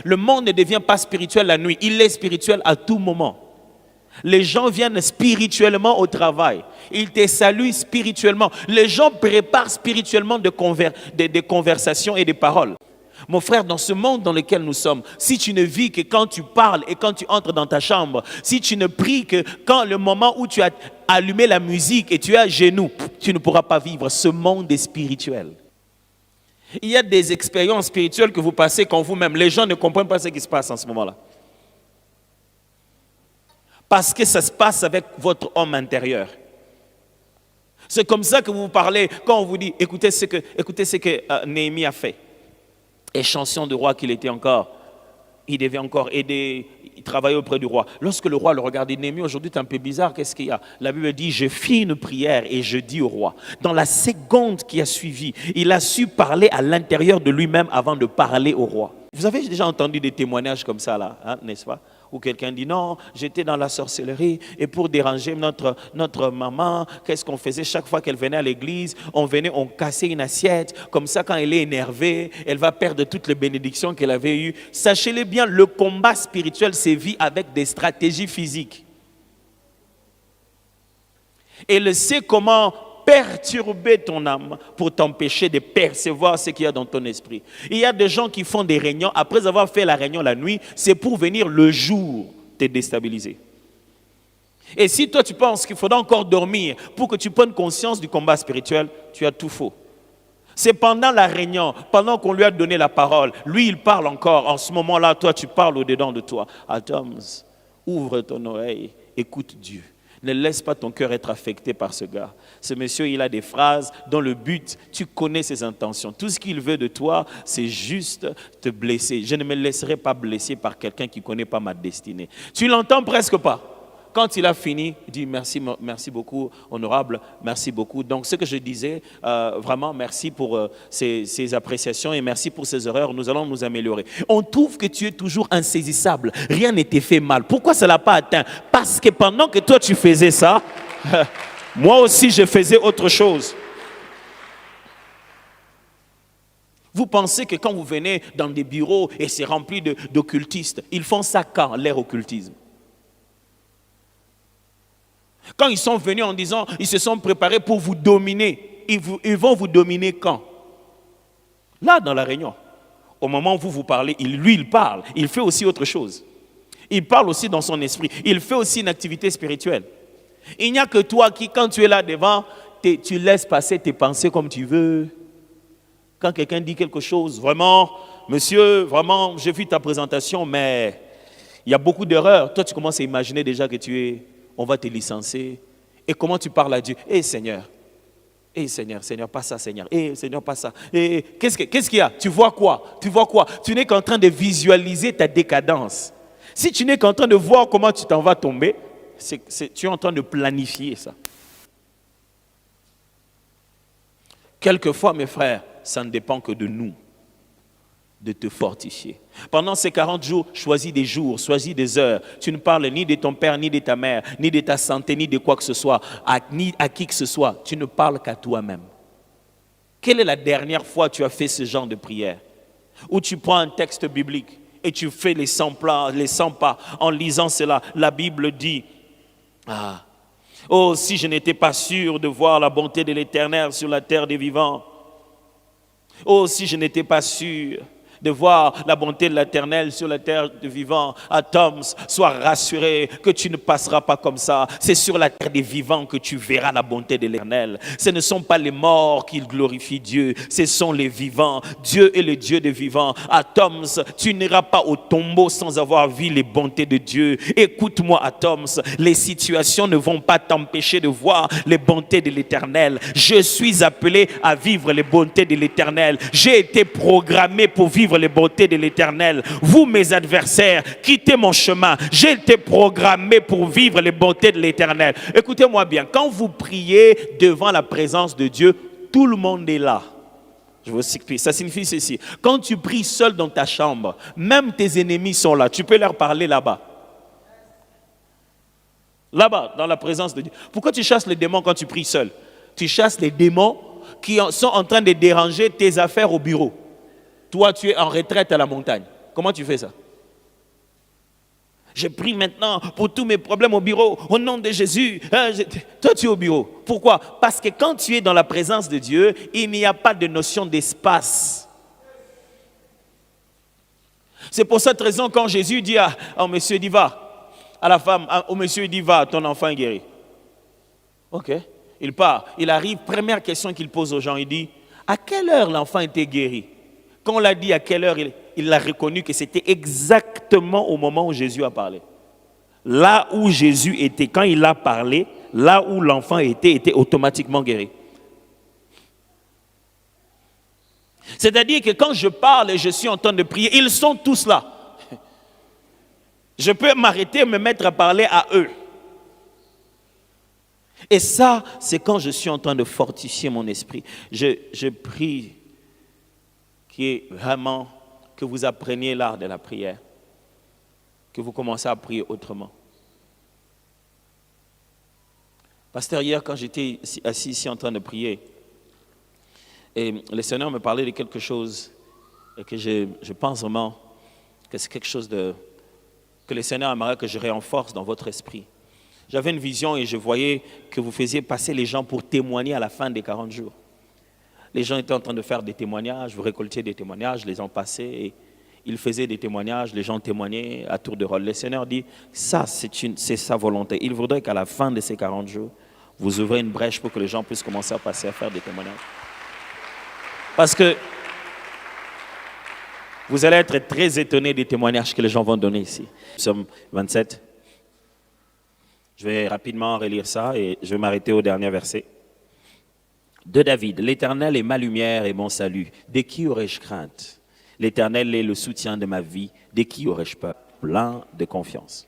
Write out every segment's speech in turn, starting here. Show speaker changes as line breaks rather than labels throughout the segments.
Le monde ne devient pas spirituel la nuit, il est spirituel à tout moment. Les gens viennent spirituellement au travail. Ils te saluent spirituellement. Les gens préparent spirituellement des conversations et des paroles. Mon frère, dans ce monde dans lequel nous sommes, si tu ne vis que quand tu parles et quand tu entres dans ta chambre, si tu ne pries que quand le moment où tu as allumé la musique et tu es à genoux, tu ne pourras pas vivre. Ce monde est spirituel. Il y a des expériences spirituelles que vous passez quand vous-même. Les gens ne comprennent pas ce qui se passe en ce moment-là. Parce que ça se passe avec votre homme intérieur. C'est comme ça que vous parlez quand on vous dit, écoutez ce que Néhémie a fait. Échantillon de roi qu'il était encore. Il devait encore aider, il travaillait auprès du roi. Lorsque le roi le regardait, Néhémie, aujourd'hui c'est un peu bizarre, qu'est-ce qu'il y a? La Bible dit, je fis une prière et je dis au roi. Dans la seconde qui a suivi, il a su parler à l'intérieur de lui-même avant de parler au roi. Vous avez déjà entendu des témoignages comme ça là, hein, n'est-ce pas? Où quelqu'un dit non, j'étais dans la sorcellerie et pour déranger notre maman, qu'est-ce qu'on faisait? Chaque fois qu'elle venait à l'église, on cassait une assiette. Comme ça, quand elle est énervée, elle va perdre toutes les bénédictions qu'elle avait eues. Sachez-le bien, le combat spirituel se vit avec des stratégies physiques. Et elle sait comment perturber ton âme pour t'empêcher de percevoir ce qu'il y a dans ton esprit. Il y a des gens qui font des réunions, après avoir fait la réunion la nuit, c'est pour venir le jour te déstabiliser. Et si toi tu penses qu'il faudra encore dormir pour que tu prennes conscience du combat spirituel, tu as tout faux. C'est pendant la réunion, pendant qu'on lui a donné la parole, lui il parle encore, en ce moment-là, toi tu parles au-dedans de toi. Atoms, ouvre ton oreille, écoute Dieu. Ne laisse pas ton cœur être affecté par ce gars. Ce monsieur, il a des phrases dont le but, tu connais ses intentions. Tout ce qu'il veut de toi, c'est juste te blesser. Je ne me laisserai pas blesser par quelqu'un qui ne connaît pas ma destinée. Tu l'entends presque pas. Quand il a fini, il dit merci, merci beaucoup, honorable, merci beaucoup. Donc ce que je disais, vraiment merci pour ces appréciations et merci pour ces erreurs, nous allons nous améliorer. On trouve que tu es toujours insaisissable, rien n'était fait mal. Pourquoi ça ne l'a pas atteint? Parce que pendant que toi tu faisais ça, moi aussi je faisais autre chose. Vous pensez que quand vous venez dans des bureaux et c'est rempli d'occultistes, ils font ça quand, l'ère occultisme? Quand ils sont venus en disant, ils se sont préparés pour vous dominer, ils vont vous dominer quand? Là, dans la réunion. Au moment où vous parlez, lui, il parle. Il fait aussi autre chose. Il parle aussi dans son esprit. Il fait aussi une activité spirituelle. Il n'y a que toi qui, quand tu es là devant, tu laisses passer tes pensées comme tu veux. Quand quelqu'un dit quelque chose, vraiment, monsieur, vraiment, j'ai vu ta présentation, mais il y a beaucoup d'erreurs. Toi, tu commences à imaginer déjà que on va te licencier. Et comment tu parles à Dieu? Seigneur, Seigneur, pas ça, Seigneur. Seigneur, pas ça. Qu'est-ce qu'il y a? Tu vois quoi? Tu n'es qu'en train de visualiser ta décadence. Si tu n'es qu'en train de voir comment tu t'en vas tomber, tu es en train de planifier ça. Quelquefois, mes frères, ça ne dépend que de nous, de te fortifier. Pendant ces 40 jours, choisis des jours, choisis des heures. Tu ne parles ni de ton père, ni de ta mère, ni de ta santé, ni de quoi que ce soit, ni à qui que ce soit. Tu ne parles qu'à toi-même. Quelle est la dernière fois que tu as fait ce genre de prière? Où tu prends un texte biblique et tu fais les 100 pas en lisant cela. La Bible dit, oh, si je n'étais pas sûr de voir la bonté de l'Éternel sur la terre des vivants. Oh, si je n'étais pas sûr de voir la bonté de l'Éternel sur la terre des vivants. Atoms, sois rassuré que tu ne passeras pas comme ça. C'est sur la terre des vivants que tu verras la bonté de l'Éternel. Ce ne sont pas les morts qui glorifient Dieu, ce sont les vivants. Dieu est le Dieu des vivants. Atoms, tu n'iras pas au tombeau sans avoir vu les bontés de Dieu. Écoute-moi, Atoms, les situations ne vont pas t'empêcher de voir les bontés de l'Éternel. Je suis appelé à vivre les bontés de l'Éternel. J'ai été programmé pour vivre les bontés de l'Éternel. Vous, mes adversaires, quittez mon chemin. J'ai été programmé pour vivre les bontés de l'Éternel. Écoutez-moi bien, quand vous priez devant la présence de Dieu, tout le monde est là. Je vous explique. Ça signifie ceci. Quand tu pries seul dans ta chambre, même tes ennemis sont là. Tu peux leur parler là-bas. Là-bas, dans la présence de Dieu. Pourquoi tu chasses les démons quand tu pries seul? Tu chasses les démons qui sont en train de déranger tes affaires au bureau. Toi, tu es en retraite à la montagne. Comment tu fais ça? Je prie maintenant pour tous mes problèmes au bureau, au nom de Jésus. Toi, tu es au bureau. Pourquoi? Parce que quand tu es dans la présence de Dieu, il n'y a pas de notion d'espace. C'est pour cette raison quand Jésus dit au monsieur, il dit va. À la femme, au monsieur, il dit va, ton enfant est guéri. Ok. Il part, il arrive, première question qu'il pose aux gens, il dit, à quelle heure l'enfant était guéri? Quand on l'a dit à quelle heure, il a reconnu que c'était exactement au moment où Jésus a parlé. Là où Jésus était, quand il a parlé, là où l'enfant était automatiquement guéri. C'est-à-dire que quand je parle et je suis en train de prier, ils sont tous là. Je peux m'arrêter et me mettre à parler à eux. Et ça, c'est quand je suis en train de fortifier mon esprit. Je prie vraiment que vous appreniez l'art de la prière, que vous commencez à prier autrement. Pasteur, hier, quand j'étais assis ici en train de prier, et le Seigneur me parlait de quelque chose, et que je pense vraiment que c'est quelque chose que le Seigneur aimerait que je renforce dans votre esprit. J'avais une vision et je voyais que vous faisiez passer les gens pour témoigner à la fin des 40 jours. Les gens étaient en train de faire des témoignages, vous récoltiez des témoignages, les gens passaient et ils faisaient des témoignages, les gens témoignaient à tour de rôle. Le Seigneur dit, ça c'est sa volonté. Il voudrait qu'à la fin de ces 40 jours, vous ouvrez une brèche pour que les gens puissent commencer à passer à faire des témoignages. Parce que vous allez être très étonnés des témoignages que les gens vont donner ici. Psaume 27. Je vais rapidement relire ça et je vais m'arrêter au dernier verset. De David, l'Éternel est ma lumière et mon salut. De qui aurais-je crainte? L'Éternel est le soutien de ma vie. De qui aurais-je peur? Plein de confiance.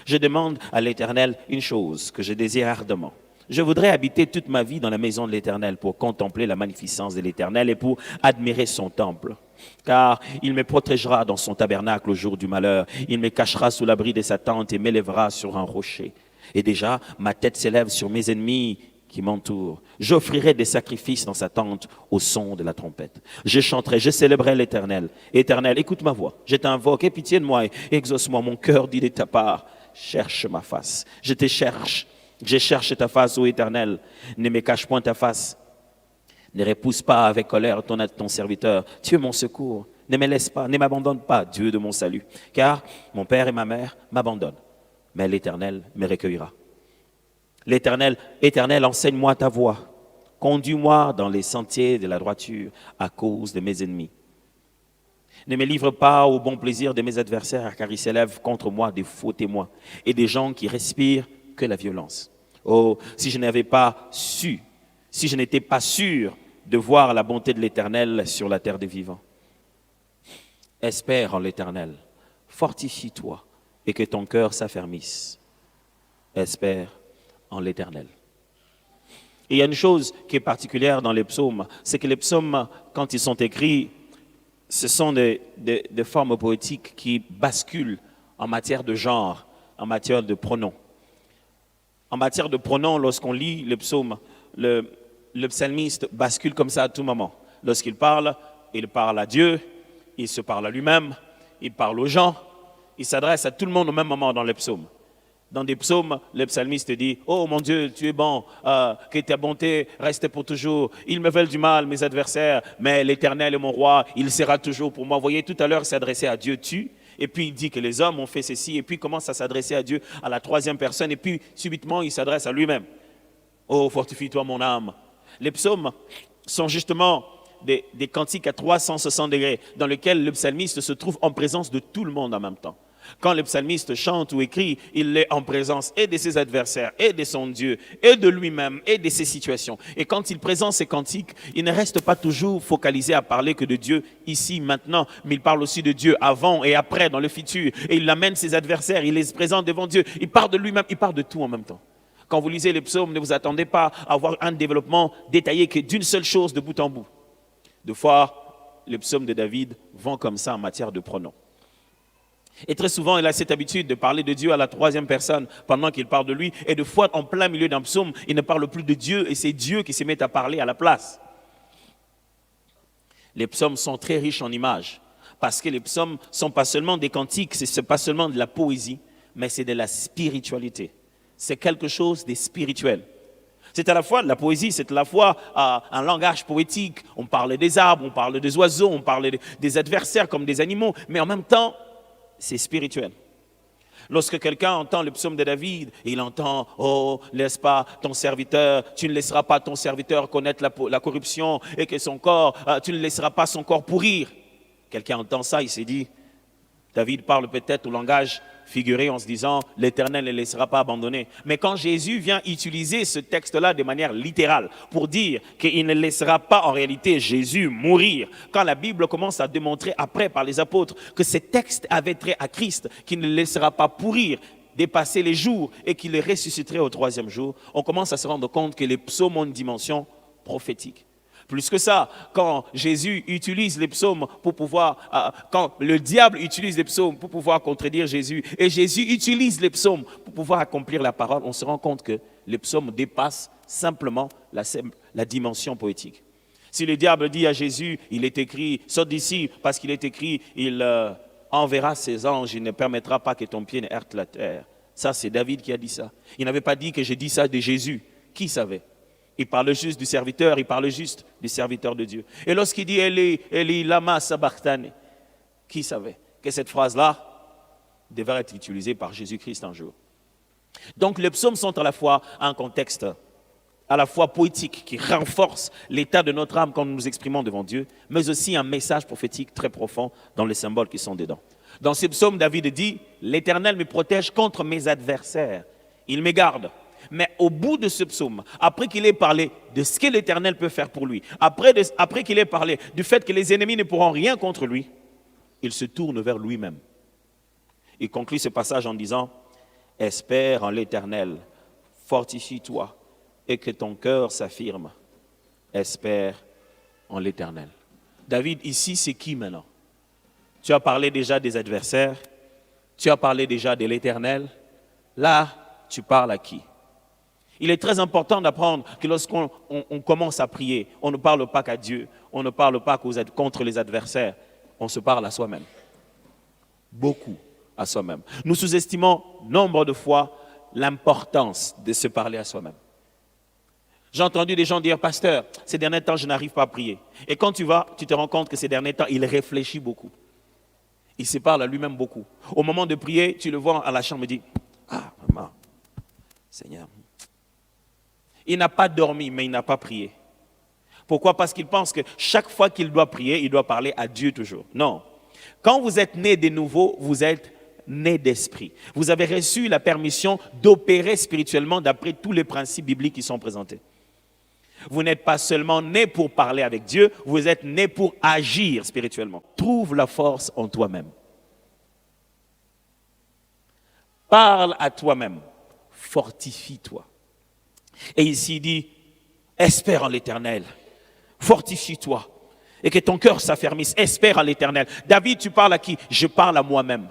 Je demande à l'Éternel une chose que je désire ardemment. Je voudrais habiter toute ma vie dans la maison de l'Éternel pour contempler la magnificence de l'Éternel et pour admirer son temple. Car il me protégera dans son tabernacle au jour du malheur. Il me cachera sous l'abri de sa tente et m'élèvera sur un rocher. Et déjà, ma tête s'élève sur mes ennemis qui m'entourent. J'offrirai des sacrifices dans sa tente au son de la trompette. Je chanterai, je célébrerai l'Éternel. Éternel, écoute ma voix. Je t'invoque, aie pitié de moi et exauce-moi. Mon cœur dit de ta part, cherche ma face. Je te cherche. Je cherche ta face, ô Éternel. Ne me cache point ta face. Ne repousse pas avec colère ton serviteur. Tu es mon secours. Ne me laisse pas, ne m'abandonne pas, Dieu de mon salut. Car mon père et ma mère m'abandonnent. Mais l'Éternel me recueillera. L'Éternel, Éternel, enseigne-moi ta voie. Conduis-moi dans les sentiers de la droiture à cause de mes ennemis. Ne me livre pas au bon plaisir de mes adversaires, car ils s'élèvent contre moi des faux témoins et des gens qui respirent que la violence. Oh, si je n'avais pas su, si je n'étais pas sûr de voir la bonté de l'Éternel sur la terre des vivants. Espère en l'Éternel, fortifie-toi et que ton cœur s'affermisse. Espère en l'Éternel. Et il y a une chose qui est particulière dans les psaumes, c'est que les psaumes, quand ils sont écrits, ce sont des formes poétiques qui basculent en matière de genre, en matière de pronoms. En matière de pronoms, lorsqu'on lit les psaumes, le psalmiste bascule comme ça à tout moment. Lorsqu'il parle, il parle à Dieu, il se parle à lui-même, il parle aux gens, il s'adresse à tout le monde au même moment dans les psaumes. Dans des psaumes, le psalmiste dit « Oh mon Dieu, tu es bon, que ta bonté reste pour toujours. Ils me veulent du mal, mes adversaires, mais l'Éternel est mon roi, il sera toujours pour moi. » Vous voyez, tout à l'heure, il s'adressait à Dieu, tu. Et puis il dit que les hommes ont fait ceci, et puis il commence à s'adresser à Dieu à la troisième personne, et puis subitement il s'adresse à lui-même. Oh, fortifie-toi mon âme. Les psaumes sont justement des cantiques à 360 degrés, dans lesquels le psalmiste se trouve en présence de tout le monde en même temps. Quand le psalmiste chante ou écrit, il est en présence et de ses adversaires, et de son Dieu, et de lui-même, et de ses situations. Et quand il présente ses cantiques, il ne reste pas toujours focalisé à parler que de Dieu ici, maintenant, mais il parle aussi de Dieu avant et après, dans le futur. Et il amène ses adversaires, il les présente devant Dieu. Il parle de lui-même, il parle de tout en même temps. Quand vous lisez les psaumes, ne vous attendez pas à avoir un développement détaillé que d'une seule chose de bout en bout. Deux fois, les psaumes de David vont comme ça en matière de pronoms. Et très souvent, il a cette habitude de parler de Dieu à la troisième personne pendant qu'il parle de lui. Et de fois, en plein milieu d'un psaume, il ne parle plus de Dieu et c'est Dieu qui se met à parler à la place. Les psaumes sont très riches en images Parce que les psaumes ne sont pas seulement des cantiques, ce n'est pas seulement de la poésie, mais c'est de la spiritualité. C'est quelque chose de spirituel. C'est à la fois de la poésie, c'est à la fois un langage poétique. On parle des arbres, on parle des oiseaux, on parle des adversaires comme des animaux, mais en même temps, c'est spirituel. Lorsque quelqu'un entend le psaume de David, il entend « Oh, laisse pas ton serviteur, tu ne laisseras pas ton serviteur connaître la corruption et que son corps, tu ne laisseras pas son corps pourrir. » Quelqu'un entend ça, il s'est dit, David parle peut-être au langage figuré en se disant « L'Éternel ne laissera pas abandonner ». Mais quand Jésus vient utiliser ce texte-là de manière littérale pour dire qu'il ne laissera pas en réalité Jésus mourir, quand la Bible commence à démontrer après par les apôtres que ces textes avaient trait à Christ, qu'il ne laissera pas pourrir, dépasser les jours et qu'il le ressusciterait au troisième jour, on commence à se rendre compte que les psaumes ont une dimension prophétique. Plus que ça, quand Jésus utilise les psaumes pour pouvoir, quand le diable utilise les psaumes pour pouvoir contredire Jésus, et Jésus utilise les psaumes pour pouvoir accomplir la parole, on se rend compte que les psaumes dépassent simplement la dimension poétique. Si le diable dit à Jésus, il est écrit, saute d'ici, parce qu'il est écrit, il enverra ses anges, il ne permettra pas que ton pied ne heurte la terre. Ça, c'est David qui a dit ça. Il n'avait pas dit que j'ai dit ça de Jésus. Qui savait? Il parle juste du serviteur, il parle juste du serviteur de Dieu. Et lorsqu'il dit Eli, Eli, lama sabachthani, qui savait que cette phrase-là devrait être utilisée par Jésus-Christ un jour? Donc les psaumes sont à la fois un contexte à la fois poétique qui renforce l'état de notre âme quand nous nous exprimons devant Dieu, mais aussi un message prophétique très profond dans les symboles qui sont dedans. Dans ces psaumes, David dit « L'Éternel me protège contre mes adversaires, il me garde ». Mais au bout de ce psaume, après qu'il ait parlé de ce que l'Éternel peut faire pour lui, après qu'il ait parlé du fait que les ennemis ne pourront rien contre lui, il se tourne vers lui-même. Il conclut ce passage en disant « Espère en l'Éternel, fortifie-toi et que ton cœur s'affirme. Espère en l'Éternel. » David, ici, c'est qui maintenant? Tu as parlé déjà des adversaires, tu as parlé déjà de l'Éternel. Là, tu parles à qui? Il est très important d'apprendre que lorsqu'on commence à prier, on ne parle pas qu'à Dieu, on ne parle pas contre les adversaires, on se parle à soi-même. Beaucoup à soi-même. Nous sous-estimons nombre de fois l'importance de se parler à soi-même. J'ai entendu des gens dire, pasteur, ces derniers temps, je n'arrive pas à prier. Et quand tu vas, tu te rends compte que ces derniers temps, il réfléchit beaucoup. Il se parle à lui-même beaucoup. Au moment de prier, tu le vois à la chambre et dit, ah, maman, Seigneur. Il n'a pas dormi, mais il n'a pas prié. Pourquoi? Parce qu'il pense que chaque fois qu'il doit prier, il doit parler à Dieu toujours. Non. Quand vous êtes né de nouveau, vous êtes né d'esprit. Vous avez reçu la permission d'opérer spirituellement d'après tous les principes bibliques qui sont présentés. Vous n'êtes pas seulement né pour parler avec Dieu, vous êtes né pour agir spirituellement. Trouve la force en toi-même. Parle à toi-même. Fortifie-toi. Et ici il dit, espère en l'Éternel, fortifie-toi, et que ton cœur s'affermisse, espère en l'Éternel. David, tu parles à qui? Je parle à moi-même.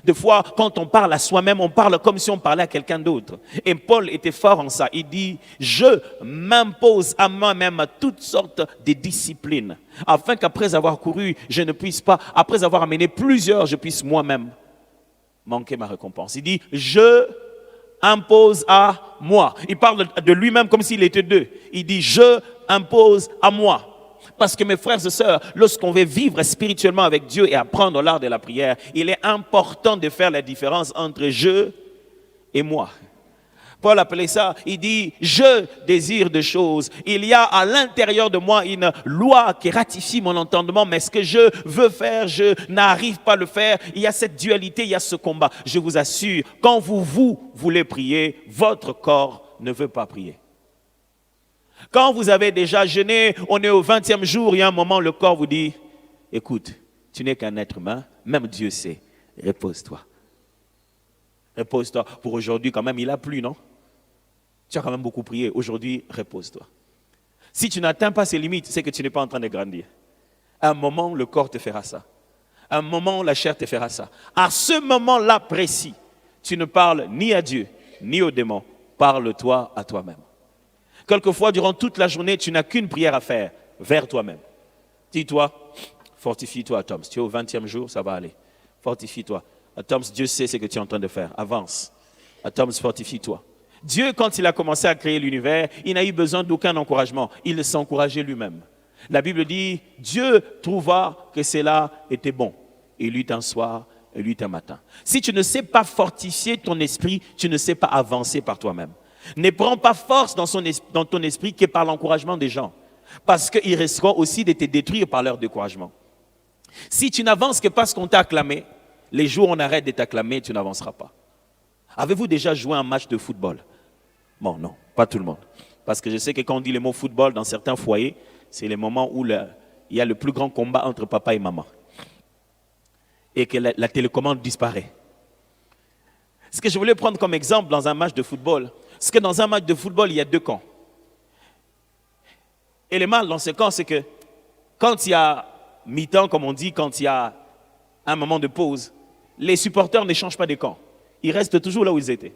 Des fois, quand on parle à soi-même, on parle comme si on parlait à quelqu'un d'autre. Et Paul était fort en ça. Il dit, je m'impose à moi-même toutes sortes de disciplines, afin qu'après avoir couru, je ne puisse pas, après avoir amené plusieurs, je puisse moi-même manquer ma récompense. Il dit, je impose à moi. Il parle de lui-même comme s'il était deux. Il dit, je impose à moi. Parce que mes frères et sœurs, lorsqu'on veut vivre spirituellement avec Dieu et apprendre l'art de la prière, il est important de faire la différence entre je et moi. Paul appelait ça, il dit, je désire des choses. Il y a à l'intérieur de moi une loi qui ratifie mon entendement, mais ce que je veux faire, je n'arrive pas à le faire. Il y a cette dualité, il y a ce combat. Je vous assure, quand vous voulez prier, votre corps ne veut pas prier. Quand vous avez déjà jeûné, on est au 20e jour, il y a un moment, le corps vous dit, écoute, tu n'es qu'un être humain, même Dieu sait, repose-toi. Repose-toi. Pour aujourd'hui, quand même, il a plu, non? Tu as quand même beaucoup prié. Aujourd'hui, repose-toi. Si tu n'atteins pas ces limites, c'est que tu n'es pas en train de grandir. À un moment, le corps te fera ça. À un moment, la chair te fera ça. À ce moment-là précis, tu ne parles ni à Dieu, ni aux démons. Parle-toi à toi-même. Quelquefois, durant toute la journée, tu n'as qu'une prière à faire vers toi-même. Dis-toi, Fortifie-toi, Atoms. Tu es au 20e jour, ça va aller. Fortifie-toi. Atoms, Dieu sait ce que tu es en train de faire. Avance. Atoms, fortifie-toi. Dieu, quand il a commencé à créer l'univers, il n'a eu besoin d'aucun encouragement. Il s'encourageait lui-même. La Bible dit, Dieu trouva que cela était bon. Il eut un soir, il eut un matin. Si tu ne sais pas fortifier ton esprit, tu ne sais pas avancer par toi-même. Ne prends pas force dans ton esprit que par l'encouragement des gens. Parce qu'ils risqueront aussi de te détruire par leur découragement. Si tu n'avances que parce qu'on t'a acclamé, les jours où on arrête de t'acclamer, tu n'avanceras pas. Avez-vous déjà joué un match de football? Bon, non, pas tout le monde. Parce que je sais que quand on dit le mot football dans certains foyers, c'est le moment où il y a le plus grand combat entre papa et maman. Et que la télécommande disparaît. Ce que je voulais prendre comme exemple dans un match de football, c'est que dans un match de football, il y a deux camps. Et le mal dans ce camp, c'est que quand il y a mi-temps, comme on dit, quand il y a un moment de pause, les supporters ne changent pas de camp. Ils restent toujours là où ils étaient.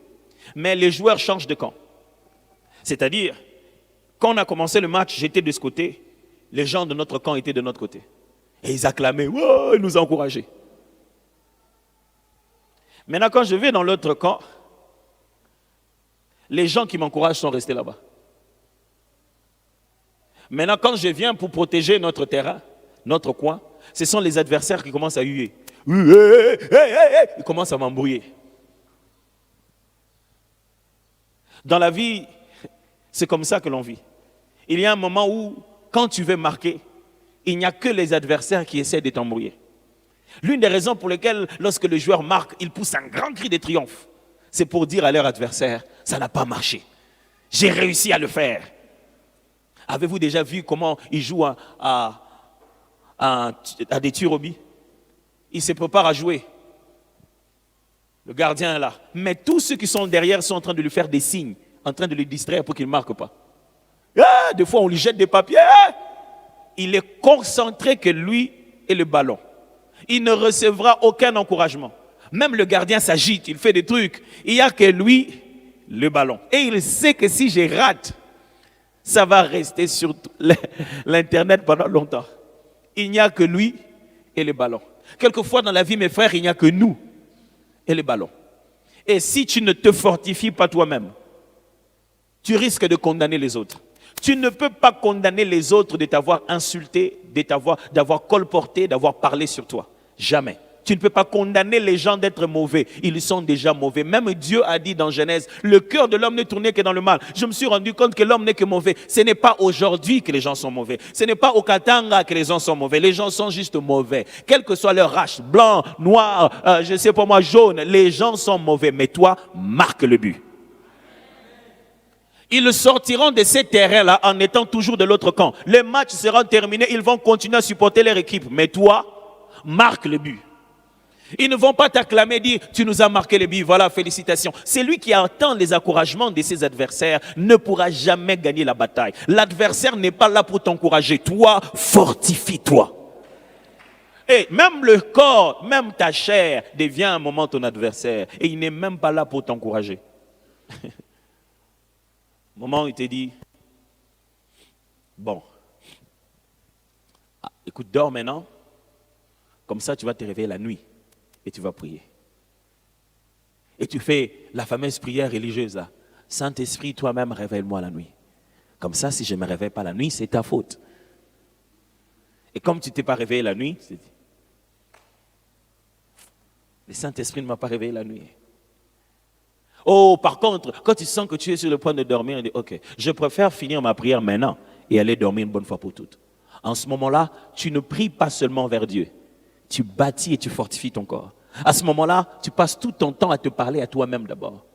Mais les joueurs changent de camp. C'est-à-dire, quand on a commencé le match, j'étais de ce côté, les gens de notre camp étaient de notre côté. Et ils acclamaient, wow, ils nous encourageaient. Maintenant, quand je vais dans l'autre camp, les gens qui m'encouragent sont restés là-bas. Maintenant, quand je viens pour protéger notre terrain, notre coin, ce sont les adversaires qui commencent à huer. Ils commencent à m'embrouiller. Dans la vie, c'est comme ça que l'on vit. Il y a un moment où, quand tu veux marquer, il n'y a que les adversaires qui essaient de t'embrouiller. L'une des raisons pour lesquelles, lorsque le joueur marque, il pousse un grand cri de triomphe, c'est pour dire à leur adversaire, ça n'a pas marché. J'ai réussi à le faire. Avez-vous déjà vu comment ils jouent à des tirs au but? Ils se préparent à jouer. Le gardien est là. Mais tous ceux qui sont derrière sont en train de lui faire des signes, en train de le distraire pour qu'il ne marque pas. Des fois, on lui jette des papiers. Il est concentré que lui et le ballon. Il ne recevra aucun encouragement. Même le gardien s'agite, il fait des trucs. Il n'y a que lui, le ballon. Et il sait que si je rate, ça va rester sur l'Internet pendant longtemps. Il n'y a que lui et le ballon. Quelquefois dans la vie, mes frères, il n'y a que nous et le ballon. Et si tu ne te fortifies pas toi-même, tu risques de condamner les autres. Tu ne peux pas condamner les autres de t'avoir insulté, d'avoir colporté, d'avoir parlé sur toi. Jamais. Tu ne peux pas condamner les gens d'être mauvais. Ils sont déjà mauvais. Même Dieu a dit dans Genèse, le cœur de l'homme ne tournait que dans le mal. Je me suis rendu compte que l'homme n'est que mauvais. Ce n'est pas aujourd'hui que les gens sont mauvais. Ce n'est pas au Katanga que les gens sont mauvais. Les gens sont juste mauvais. Quelle que soit leur race, blanc, noir, je ne sais pas moi, jaune, les gens sont mauvais. Mais toi, marque le but. Ils sortiront de ces terrains-là en étant toujours de l'autre camp. Les matchs seront terminés, ils vont continuer à supporter leur équipe. Mais toi, marque le but. Ils ne vont pas t'acclamer, dire « tu nous as marqué le but, voilà, félicitations ». C'est lui qui attend les encouragements de ses adversaires, ne pourra jamais gagner la bataille. L'adversaire n'est pas là pour t'encourager. Toi, fortifie-toi. Et même le corps, même ta chair devient un moment ton adversaire. Et il n'est même pas là pour t'encourager. Au moment où il te dit, bon, écoute, dors maintenant, comme ça tu vas te réveiller la nuit et tu vas prier. Et tu fais la fameuse prière religieuse là, Saint-Esprit, toi-même réveille-moi la nuit. Comme ça, si je ne me réveille pas la nuit, c'est ta faute. Et comme tu ne t'es pas réveillé la nuit, c'est dit, le Saint-Esprit ne m'a pas réveillé la nuit. Oh, par contre, quand tu sens que tu es sur le point de dormir, dis, ok, je préfère finir ma prière maintenant et aller dormir une bonne fois pour toutes. En ce moment-là, tu ne pries pas seulement vers Dieu. Tu bâtis et tu fortifies ton corps. À ce moment-là, tu passes tout ton temps à te parler à toi-même d'abord.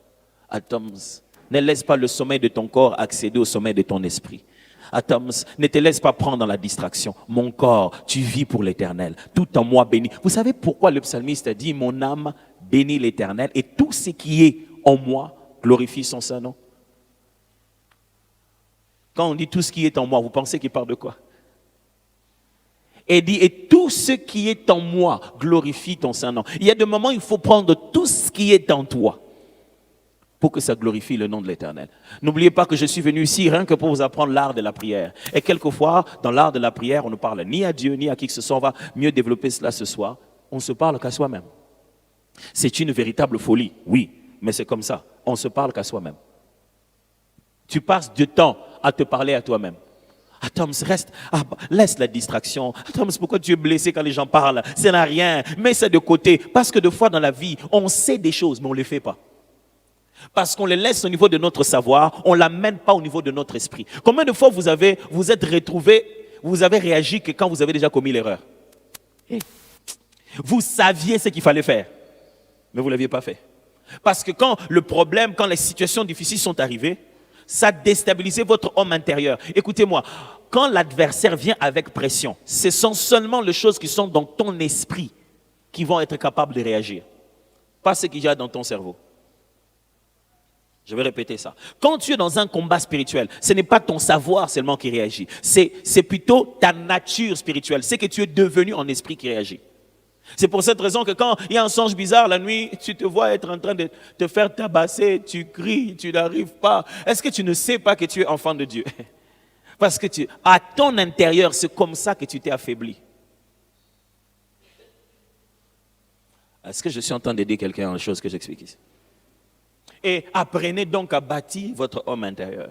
Atoms, ne laisse pas le sommeil de ton corps accéder au sommeil de ton esprit. Atoms, ne te laisse pas prendre dans la distraction. Mon corps, tu vis pour l'éternel. Tout en moi béni. Vous savez pourquoi le psalmiste a dit, mon âme bénit l'éternel et tout ce qui est en moi glorifie son saint nom. Quand on dit tout ce qui est en moi, vous pensez qu'il parle de quoi? Et dit, et tout ce qui est en moi glorifie ton saint nom. Il y a des moments où il faut prendre tout ce qui est en toi pour que ça glorifie le nom de l'Éternel. N'oubliez pas que je suis venu ici rien que pour vous apprendre l'art de la prière. Et quelquefois, dans l'art de la prière, on ne parle ni à Dieu, ni à qui que ce soit. On va mieux développer cela ce soir. On ne se parle qu'à soi-même. C'est une véritable folie, oui, mais c'est comme ça. On ne se parle qu'à soi-même. Tu passes du temps à te parler à toi-même. Ah Tom, laisse la distraction. Ah Tom, pourquoi tu es blessé quand les gens parlent? Ça n'a rien, mets ça de côté. Parce que des fois dans la vie, on sait des choses, mais on ne les fait pas. Parce qu'on les laisse au niveau de notre savoir, on ne l'amène pas au niveau de notre esprit. Combien de fois vous êtes retrouvé, vous avez réagi que quand vous avez déjà commis l'erreur? Vous saviez ce qu'il fallait faire, mais vous ne l'aviez pas fait. Parce que quand le problème, quand les situations difficiles sont arrivées, ça déstabilisait votre homme intérieur. Écoutez-moi, quand l'adversaire vient avec pression, ce sont seulement les choses qui sont dans ton esprit qui vont être capables de réagir. Pas ce qu'il y a dans ton cerveau. Je vais répéter ça. Quand tu es dans un combat spirituel, ce n'est pas ton savoir seulement qui réagit. C'est plutôt ta nature spirituelle. C'est que tu es devenu en esprit qui réagit. C'est pour cette raison que quand il y a un songe bizarre la nuit, tu te vois être en train de te faire tabasser, tu cries, tu n'arrives pas. Est-ce que tu ne sais pas que tu es enfant de Dieu? Parce que à ton intérieur, c'est comme ça que tu t'es affaibli. Est-ce que je suis en train d'aider quelqu'un à la chose que j'explique ici? Et apprenez donc à bâtir votre homme intérieur.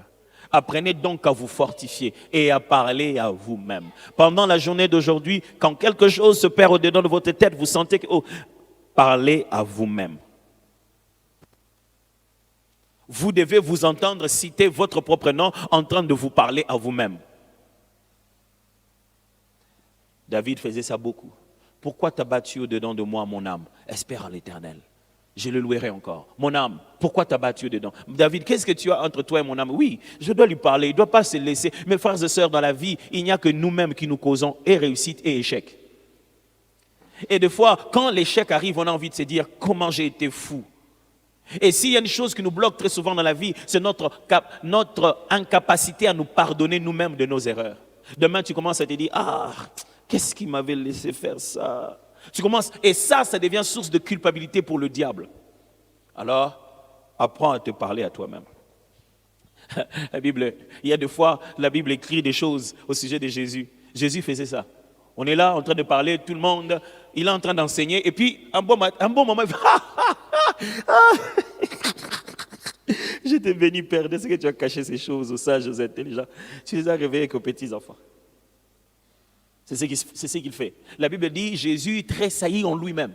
Apprenez donc à vous fortifier et à parler à vous-même. Pendant la journée d'aujourd'hui, quand quelque chose se perd au-dedans de votre tête, vous sentez que parlez à vous-même. Vous devez vous entendre citer votre propre nom en train de vous parler à vous-même. David faisait ça beaucoup. Pourquoi t'as battu au-dedans de moi, mon âme? Espère en l'Éternel. Je le louerai encore. Mon âme, pourquoi t'as battu dedans? David, qu'est-ce que tu as entre toi et mon âme? Oui, je dois lui parler, il ne doit pas se laisser. Mes frères et sœurs, dans la vie, il n'y a que nous-mêmes qui nous causons et réussite et échec. Et des fois, quand l'échec arrive, on a envie de se dire comment j'ai été fou. Et s'il y a une chose qui nous bloque très souvent dans la vie, c'est notre incapacité à nous pardonner nous-mêmes de nos erreurs. Demain, tu commences à te dire, qu'est-ce qui m'avait laissé faire ça? Tu commences, et ça devient source de culpabilité pour le diable. Alors, apprends à te parler à toi-même. La Bible, il y a des fois, la Bible écrit des choses au sujet de Jésus. Jésus faisait ça. On est là en train de parler, tout le monde, il est en train d'enseigner, et puis un bon moment, il fait je t'ai béni, Père, est-ce que tu as caché ces choses aux sages, aux intelligents? Tu les as réveillés qu'aux petits enfants. C'est ce qu'il fait. La Bible dit, Jésus tressaillit en lui-même.